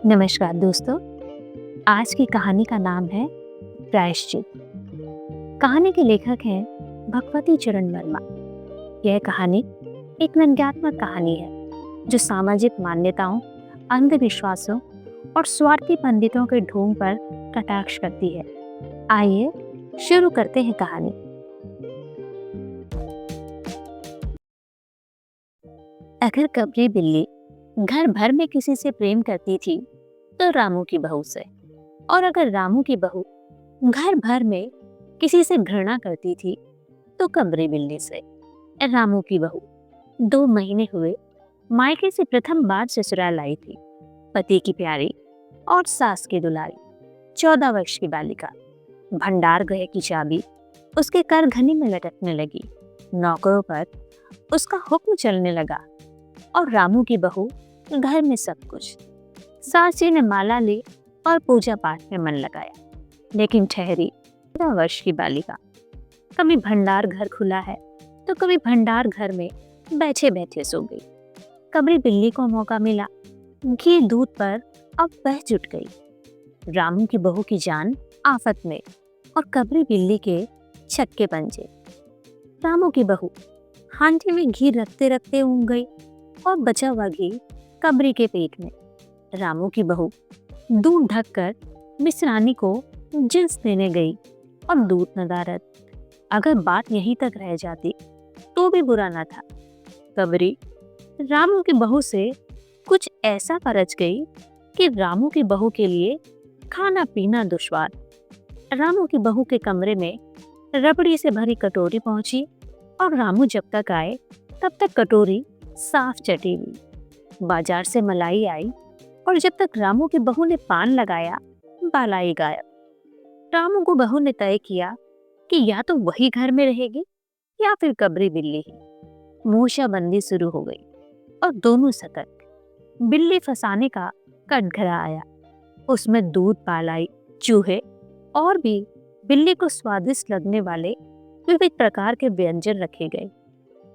नमस्कार दोस्तों। आज की कहानी का नाम है प्रायश्चित। कहानी के लेखक हैं भगवती चरण वर्मा। यह कहानी एक व्यंग्यात्मक कहानी है जो सामाजिक मान्यताओं, अंधविश्वासों और स्वार्थी पंडितों के ढोंग पर कटाक्ष करती है। आइए शुरू करते हैं कहानी। अगर कबरी बिल्ली घर भर में किसी से प्रेम करती थी तो रामू की बहू से, और अगर रामू की बहू घर भर में किसी से घृणा करती थी तो कबरी बिल्ली से। रामू की बहू 2 महीने हुए मायके से प्रथम बार ससुराल आई थी। पति की प्यारी और सास की दुलारी 14 वर्ष की बालिका। भंडार गृह की चाबी उसके करघनी में लटकने लगी। नौकरों पर उसका हुक्म चलने लगा और रामू की बहू घर में सब कुछ। सास जी ने माला ली और पूजा पाठ में मन लगाया, लेकिन ठहरी 14 वर्ष की बालिका। कभी भंडार घर खुला है तो कभी भंडार घर में बैठे बैठे सो गई। कबरी बिल्ली को मौका मिला, घी दूध पर अब वह जुट गई। रामू की बहू की जान आफत में और कबरी बिल्ली के छक्के पंजे। रामू की बहू हांडी में घी रखते रखते ऊँग गई और बचा हुआ घी कबरी के पेट में। रामू की बहू दूध ढककर मिश्रानी को जिन्स देने गई और दूध नदारत। अगर बात यहीं तक रह जाती तो भी बुरा न था। कबरी रामू की बहू से कुछ ऐसा परच गई कि रामू की बहू के लिए खाना पीना दुश्वार। रामू की बहू के कमरे में रबड़ी से भरी कटोरी पहुंची और रामू जब तक आए तब तक कटोरी साफ चटी हुई। बाजार से मलाई आई और जब तक रामू की बहू ने पान लगाया बालाई गायब। रामू को बहू ने तय किया कि या तो वही घर में रहेगी या फिर कबरी बिल्ली ही। मूशाबंदी शुरू हो गई और दोनों सतर्क। बिल्ली फंसाने का कटघरा आया। उसमें दूध, बालाई, चूहे और भी बिल्ली को स्वादिष्ट लगने वाले विविध प्रकार के व्यंजन रखे गए,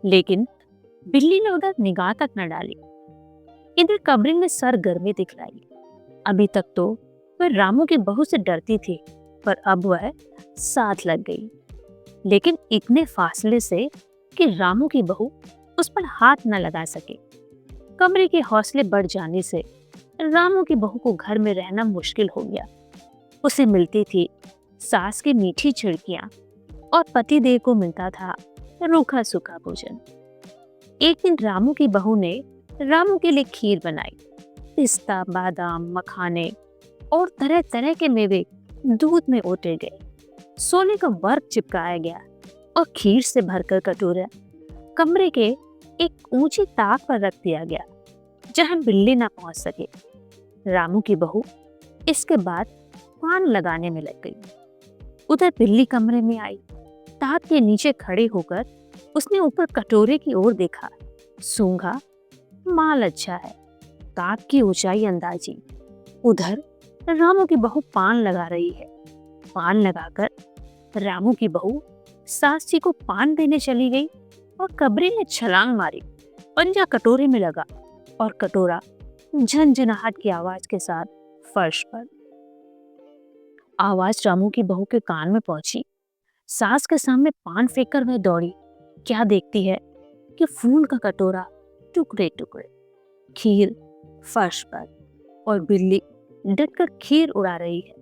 लेकिन बिल्ली ने उधर निगाह तक न डाली। इधर कबरी ने सरगर्मी दिखलाई। अभी तक तो वह रामू की बहू से डरती थी, पर अब वह साथ लग गई, लेकिन इतने फासले से कि रामू की बहू उस पर हाथ न लगा सके। कबरी के हौसले बढ़ जाने से रामू की बहू को घर में रहना मुश्किल हो गया। उसे मिलती थी सास की मीठी छिड़कियां और पतिदेव को मिलता था रूखा सूखा भोजन। एक दिन रामू की बहू ने रामू के लिए खीर बनाई। पिस्ता, बादाम, मखाने और तरह तरह के मेवे दूध में ओटे गए। सोने का वर्क चिपकाया गया और खीर से भरकर कटोरा कमरे के एक ऊंची ताक पर रख दिया गया, जहां बिल्ली ना पहुंच सके। रामू की बहू इसके बाद पान लगाने में लग गई। उधर बिल्ली कमरे में आई। ताक के नीचे खड़े होकर उसने ऊपर कटोरे की ओर देखा। सूंघा, माल अच्छा है। ताक की ऊंचाई अंदाजी। उधर रामू की बहू पान लगा रही है। पान लगाकर रामू की बहू सास जी को पान देने चली गई और कबरी ने छलांग मारी। पंजा कटोरे में लगा और कटोरा झनझनाहट की आवाज के साथ फर्श पर। आवाज रामू की बहू के कान में पहुंची। सास के सामने पान फेंककर वह दौड़ी। क्या देखती है कि फूल का कटोरा टुकड़े टुकड़े, खीर फर्श पर और बिल्ली डटकर खीर उड़ा रही है।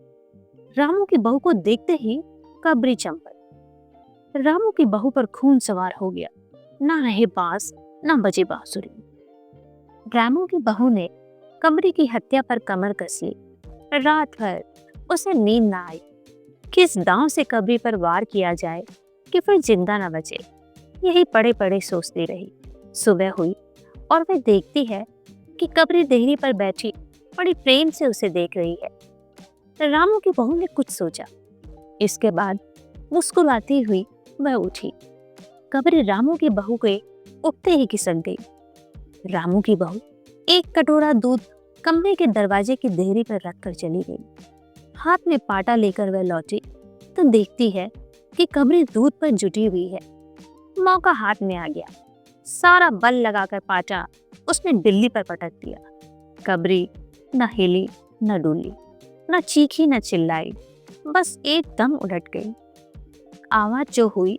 रामू की बहू को देखते ही कबरी चंपट। रामू की बहू पर खून सवार हो गया। ना रहे बांस, ना बजे बांसुरी। रामू की बहू ने कबरी की हत्या पर कमर कस ली। रात भर उसे नींद ना आई। किस दांव से कबरी पर वार किया जाए कि फिर जिंदा न बचे, यही पड़े पड़े सोचती रही। सुबह हुई और वह देखती है कि कबरी देहरी पर बैठी बड़ी प्रेम से उसे देख रही है। रामू की बहू ने कुछ सोचा। इसके बाद मुस्कुराती हुई वह उठी। कबरी रामू की बहू के उठते ही खिसक गई। रामू की बहू एक कटोरा दूध कमरे के दरवाजे की देहरी पर रखकर चली गई। हाथ में पाटा लेकर वह लौटी तो देखती है कि कबरी दूध पर जुटी हुई है। मौका हाथ में आ गया। सारा बल लगाकर पाटा उसने बिल्ली पर पटक दिया। कबरी न हिली न डुली, न चीखी न चिल्लाई, बस एकदम उलट गई। आवाज जो हुई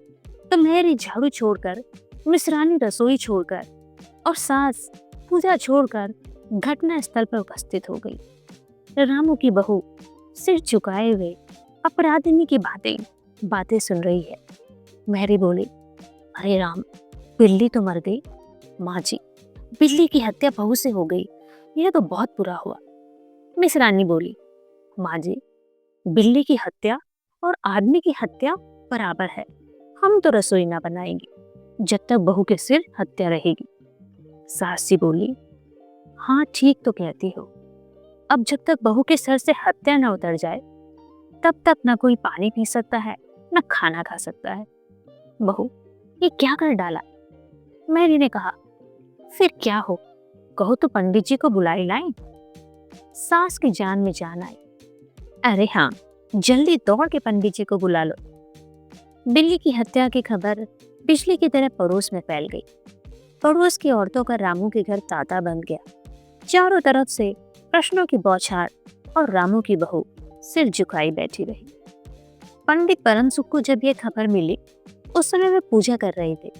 तो मेरी झाड़ू छोड़कर, मिश्रानी रसोई छोड़कर और सास पूजा छोड़कर घटना स्थल पर उपस्थित हो गई। रामू की बहू सिर झुकाए हुए अपराधिनी की बातें बातें सुन रही है। मेहरी बोली, अरे राम, बिल्ली तो मर गई। माँ जी, बिल्ली की हत्या बहू से हो गई, यह तो बहुत बुरा हुआ। मिश्रानी बोली, माँ जी, बिल्ली की हत्या और आदमी की हत्या बराबर है। हम तो रसोई ना बनाएंगे जब तक बहू के सिर हत्या रहेगी। सास जी बोली, हाँ ठीक तो कहती हो। अब जब तक बहू के सर से हत्या न उतर जाए तब तक न कोई पानी पी सकता है न खाना खा सकता है। बहू, ये क्या कर डाला? मैरी ने कहा, फिर क्या हो, कहो तो पंडित जी को बुलाई लाएं। सास की जान में जान आई। अरे हाँ, जल्दी दौड़ के पंडित जी को बुला लो। बिल्ली की हत्या की खबर बिजली की तरह पड़ोस में फैल गई। पड़ोस की औरतों का रामू के घर तांता बन गया। चारों तरफ से प्रश्नों की बौछार और रामू की बहू सिर झुकाई बैठी रही। पंडित परमसुख को जब ये खबर मिली, उस समय वे पूजा कर रहे थे।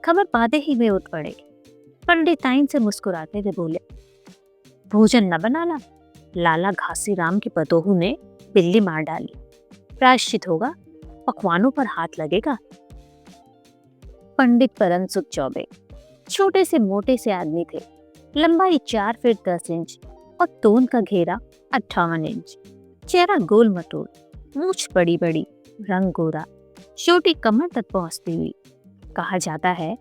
खबर पाते ही वे उठ पड़े। पंडिताइन से मुस्कुराते हुए बोले, भोजन न बनाना, लाला घासी राम की पतोहू ने बिल्ली मार डाली, प्रायश्चित होगा, पकवानों पर हाथ लगेगा। पंडित परमसुख चौबे छोटे से मोटे से आदमी थे। लंबाई 4 फीट 10 इंच और तोन का घेरा 58 इंच। चेहरा गोल मटोल, मूछ बड़ी बड़ी, रंग गोरा, छोटी कमर तक पहुंचती हुई। कहा जाता है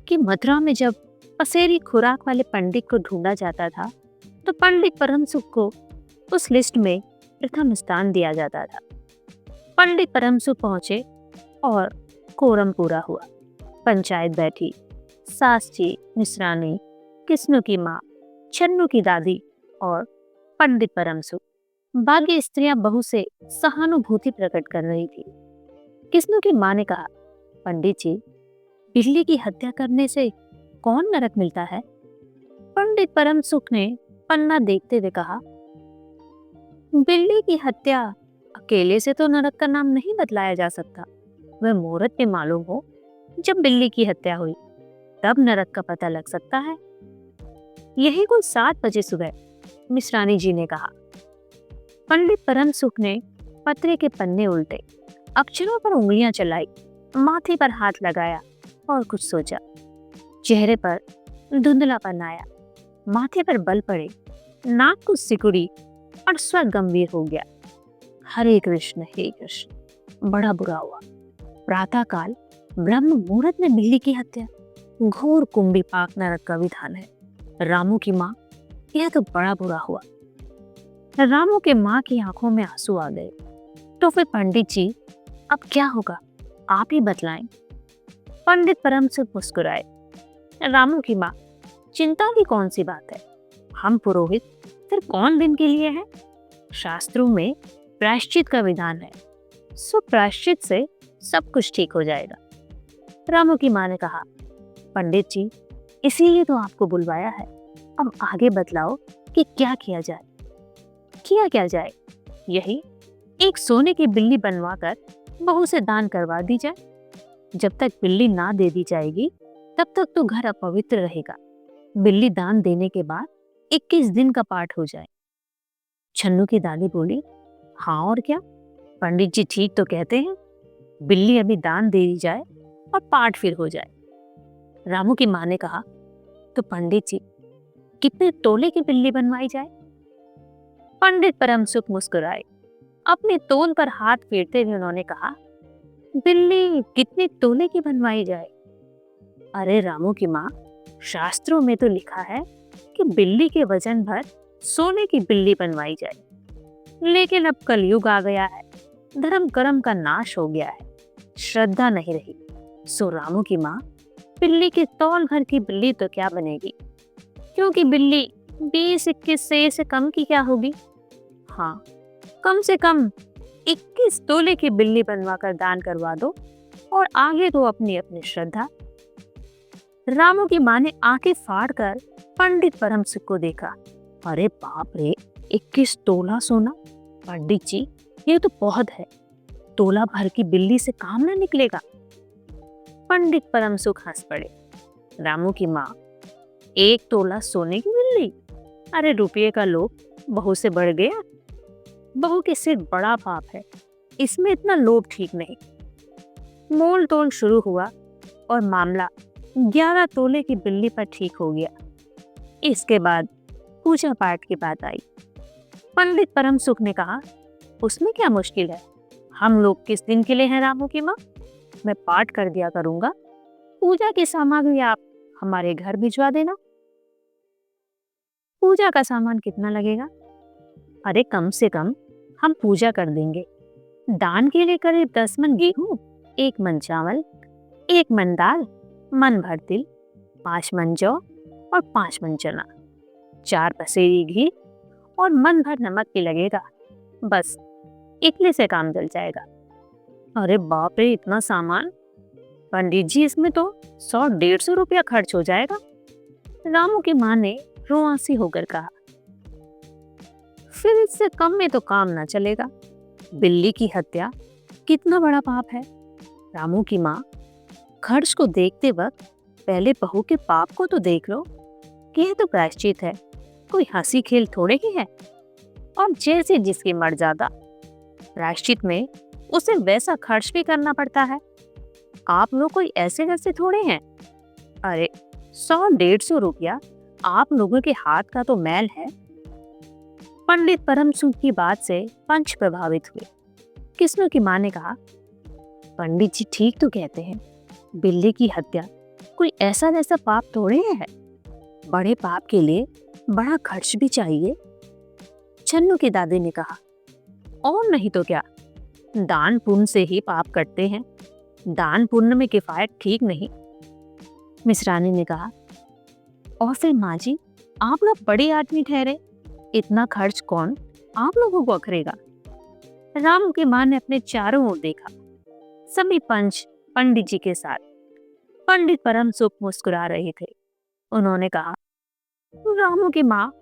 कि मथुरा में जब पसेरी खुराक वाले पंडित को ढूंढा जाता था तो पंडित परमसुख को उस लिस्ट में प्रथम स्थान दिया जाता था। पंडित परमसुख पहुंचे और कोरम पूरा हुआ। पंचायत बैठी। सास जी, मिश्रानी, किस्नू की माँ, छन्नू की दादी और पंडित परमसुख। बाकी स्त्रियां बहू से सहानुभूति प्रकट कर रही थी। किस्नू की माँ ने कहा, पंडित जी, बिल्ली की हत्या करने से कौन नरक मिलता है? पंडित परमसुख ने पन्ना देखते हुए कहा, बिल्ली की हत्या अकेले से तो नरक का नाम नहीं बदलाया जा सकता। वह मुहूर्त पे मालूम हो जब बिल्ली की हत्या हुई, तब नरक का पता लग सकता है। यही कुल 7 बजे सुबह, मिश्रानी जी ने कहा। पंडित परमसुख ने पत्रे के पन्ने उल्टे, अक्षरों पर उंगलियां चलाई, माथे पर हाथ लगाया और कुछ सोचा। चेहरे पर धुंधलापन आया, माथे पर बल पड़े, नाक कुछ सिकुड़ी और स्वर गंभीर हो गया। हरे कृष्ण हे कृष्ण, बड़ा बुरा हुआ। प्रातः काल ब्रह्म मुहूर्त में बिल्ली की हत्या, घोर कुंभी पाक नरक का विधान है। रामू की माँ, यह तो बड़ा बुरा हुआ। रामू के माँ की आंखों में आंसू आ गए। तो फिर पंडित जी, अब क्या होगा, आप ही बतलाएं। पंडित परमसुख मुस्कुराए। रामू की माँ, चिंता की कौन सी बात है, हम पुरोहित फिर कौन दिन के लिए है? शास्त्रों में प्रायश्चित का विधान है, सो प्रायश्चित से सब कुछ ठीक हो जाएगा। रामू की माँ ने कहा, पंडित जी, इसीलिए तो आपको बुलवाया है। अब आगे बतलाओ कि क्या किया जाए। किया क्या जाए? यही, एक सोने की बिल्ली बनवाकर बहू से दान करवा दी जाए। जब तक बिल्ली ना दे दी जाएगी तब तक तो घर अपवित्र रहेगा। बिल्ली दान देने के बाद 21 दिन का पाठ हो जाए। छन्नू की दादी बोली, हाँ और क्या, पंडित जी ठीक तो कहते हैं, बिल्ली अभी दान दे दी जाए और पाठ फिर हो जाए। रामू की माँ ने कहा, तो पंडित जी, कितने तोले की बिल्ली बनवाई जाए? पंडित परमसुख मुस्कुराए। अपने तोल पर हाथ फेरते हुए उन्होंने कहा, बिल्ली कितने तोले की बनवाई जाए? अरे रामू की माँ, शास्त्रों में तो लिखा है कि बिल्ली के वजन भर सोने की बिल्ली बनवाई जाए। लेकिन अब कलयुग आ गया है, धर्म कर्म का नाश हो गया है, श्रद्धा नहीं रही। सो रामू की माँ, बिल्ली के तौल भर की बिल्ली तो क्या बनेगी, क्योंकि बिल्ली 20-21 से कम की क्या होगी। हाँ, कम से कम 21 तोले की बिल्ली बनवाकर दान करवा दो और आगे तो अपनी अपनी श्रद्धा। रामू की माँ ने आंखें फाड़कर पंडित परमसुख को देखा अरे बाप रे, 21 तोला सोना? पंडित जी, ये तो बहुत है। तोला भर की बिल्ली से काम ना निकलेगा। पंडित परम सुख हंस पड़े। रामू की माँ, 1 तोला सोने की बिल्ली? अरे रुपये का लोभ बहू से बढ़ गया। बहू के सिर बड़ा पाप है, इसमें इतना लोभ ठीक नहीं। मोल तोल शुरू हुआ और मामला 11 तोले की बिल्ली पर ठीक हो गया। इसके बाद पूजा पाठ की बात आई। पंडित परम सुख ने कहा, उसमें क्या मुश्किल है? हम लोग किस दिन के लिए हैं रामू की माँ? मैं पाठ कर दिया करूंगा। पूजा की सामग्री आप हमारे घर भिजवा देना। पूजा का सामान कितना लगेगा? अरे कम से कम हम पूजा कर देंगे। दान के लिए करीब 10 मन गेहूं, 1 मन चावल, 1 मन दाल, मन भर तिल, 5 मन जौ और 5 मन चना, 4 पसेरी घी और मन भर नमक भी लगेगा। बस इतने से काम चल जाएगा। अरे बाप रे, इतना सामान? पंडित जी, इसमें तो 100-150 रुपया खर्च हो जाएगा। रामू की माँ ने रुआंसी होकर कहा, फिर इससे कम में तो काम ना चलेगा। बिल्ली की हत्या कितना बड़ा पाप है। रामू की माँ, खर्च को देखते वक्त पहले बहू के पाप को तो देख लो कि यह तो प्रायश्चित है, कोई हंसी खेल थोड़े ही है। और जैसे जिसकी मर्यादा, प्रायश्चित में उसे वैसा खर्च भी करना पड़ता है। आप लोग कोई ऐसे वैसे थोड़े हैं। अरे 100-150 रुपया आप लोगों के हाथ का तो मैल है। पंडित परम सुख की बात से पंच प्रभावित हुए। किस्नू की माँ ने कहा, पंडित जी ठीक तो कहते हैं, बिल्ली की हत्या कोई ऐसा वैसा पाप थोड़े है। बड़े पाप के लिए बड़ा खर्च भी चाहिए। छन्नू की दादी ने कहा, और नहीं तो क्या, दान पुण्य से ही पाप कटते हैं। दान पुण्य में किफायत ठीक नहीं। मिश्रानी ने कहा, और फिर माँ जी, आप लोग बड़े आदमी ठहरे, इतना खर्च कौन आप लोगों को करेगा? रामू की माँ ने अपने चारों ओर देखा। सभी पंच पंडित जी के साथ। पंडित परम सुख मुस्कुरा रहे थे। उन्होंने कहा, रामू की माँ,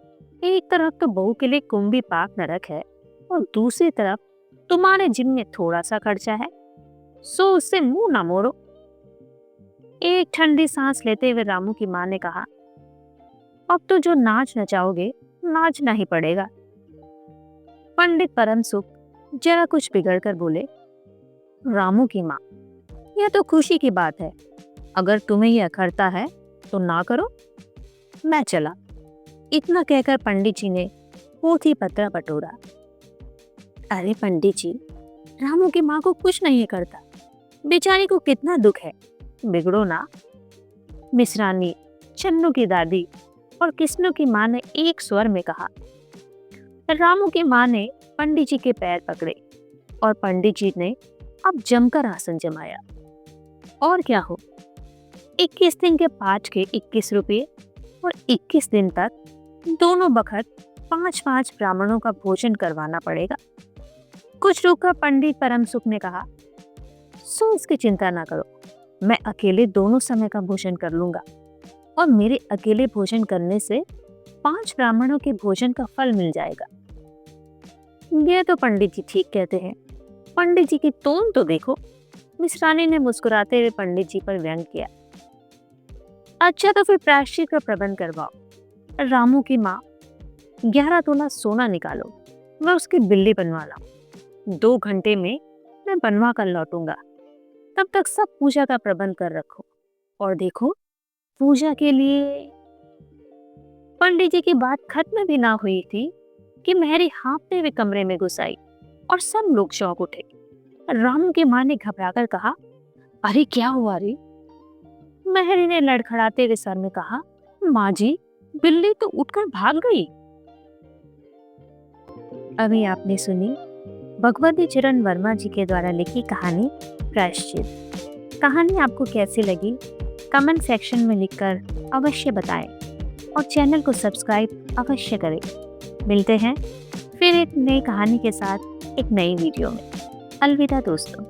एक तरफ तो बहू के लिए कुंभी पाक नरक है और दूसरी तरफ तुम्हारे जिम में थोड़ा सा खर्चा है, सो उससे मुंह ना मोड़ो। एक ठंडी सांस लेते हुए रामू की माँ ने कहा, अब तो जो नाच नचाओगे नाचना ही पड़ेगा। पंडित परम सुख जरा कुछ बिगड़ कर बोले, रामू की माँ, यह तो खुशी की बात है। अगर तुम्हें यह अखरता है तो ना करो, मैं चला। इतना कहकर पंडित जी ने पोथी पत्रा बटोरा। अरे पंडित जी, रामू की माँ को कुछ नहीं करता, बेचारी को कितना दुख है, बिगड़ो ना। मिश्रानी, चन्नू की दादी और किस्नू की माँ ने एक स्वर में कहा। रामू की माँ ने पंडित जी के पैर पकड़े और पंडित जी ने अब जमकर आसन जमाया। और क्या हो, 21 दिन के पाठ के 21 रुपये और 21 दिन तक दोनों बखत 5-5 ब्राह्मणों का भोजन करवाना पड़ेगा। कुछ रुककर पंडित परम सुख ने कहा, सो इसकी चिंता ना करो, मैं अकेले दोनों समय का भोजन कर लूंगा और मेरे अकेले भोजन करने से 5 ब्राह्मणों के भोजन का फल मिल जाएगा। यह तो पंडित जी ठीक कहते हैं। पंडित जी की तोन तो देखो। मिश्रानी ने मुस्कुराते हुए पंडित जी पर व्यंग किया। अच्छा तो फिर प्रायश्चित का प्रबंध करवाओ। रामू की माँ, 11 तोला सोना निकालो, मैं उसकी बिल्ली बनवा लाऊं। 2 घंटे में मैं बनवा कर लौटूंगा। तब तक सब पूजा का प्रबंध कर रखो। और देखो, पूजा के लिए। पंडित जी की बात खत्म भी ना हुई थी कि मेहरी हाँफते हुए कमरे में घुस आई और सब लोग चौंक उठे। रामू की माँ ने घबराकर कहा, अरे क्या हुआ रे? मेहरी ने लड़खड़ाते हुए सर में कहा, माँ जी, बिल्ली तो उठकर भाग गई। अभी आपने सुनी भगवती चरण वर्मा जी के द्वारा लिखी कहानी प्रायश्चित। कहानी आपको कैसी लगी कमेंट सेक्शन में लिखकर अवश्य बताएं और चैनल को सब्सक्राइब अवश्य करें। मिलते हैं फिर एक नई कहानी के साथ एक नई वीडियो में। अलविदा दोस्तों।